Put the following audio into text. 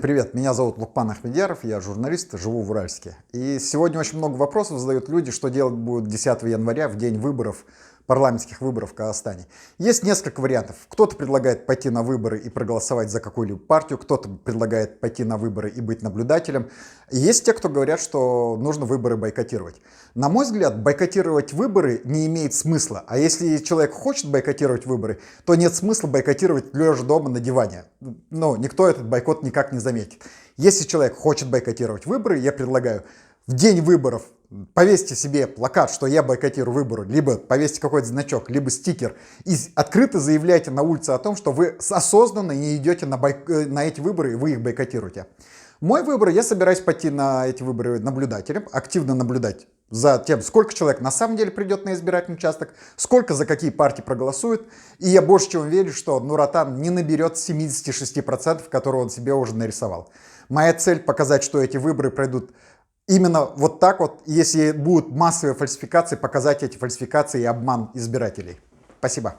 Привет, меня зовут Лукман Ахмедьяров, я журналист, живу в Уральске. И сегодня очень много вопросов задают люди, что делать будут 10 января, в день выборов, парламентских выборов в Казахстане. Есть несколько вариантов. Кто-то предлагает пойти на выборы и проголосовать за какую-либо партию, кто-то предлагает пойти на выборы и быть наблюдателем. И есть те, кто говорят, что нужно выборы бойкотировать. На мой взгляд, бойкотировать выборы не имеет смысла. А если человек хочет бойкотировать выборы, то нет смысла бойкотировать лежа дома на диване. Ну, никто этот бойкот никак не заметит. Если человек хочет бойкотировать выборы, я предлагаю в день выборов повесьте себе плакат, что я бойкотирую выборы, либо повесьте какой-то значок, либо стикер, и открыто заявляйте на улице о том, что вы осознанно не идете на эти выборы, и вы их бойкотируете. Мой выбор, я собираюсь пойти на эти выборы наблюдателем, активно наблюдать за тем, сколько человек на самом деле придет на избирательный участок, сколько за какие партии проголосует. И я больше чем уверен, что Нур-Отан не наберет 76%, которые он себе уже нарисовал. Моя цель показать, что эти выборы пройдут именно вот так вот. Если будут массовые фальсификации, показать эти фальсификации и обман избирателей. Спасибо.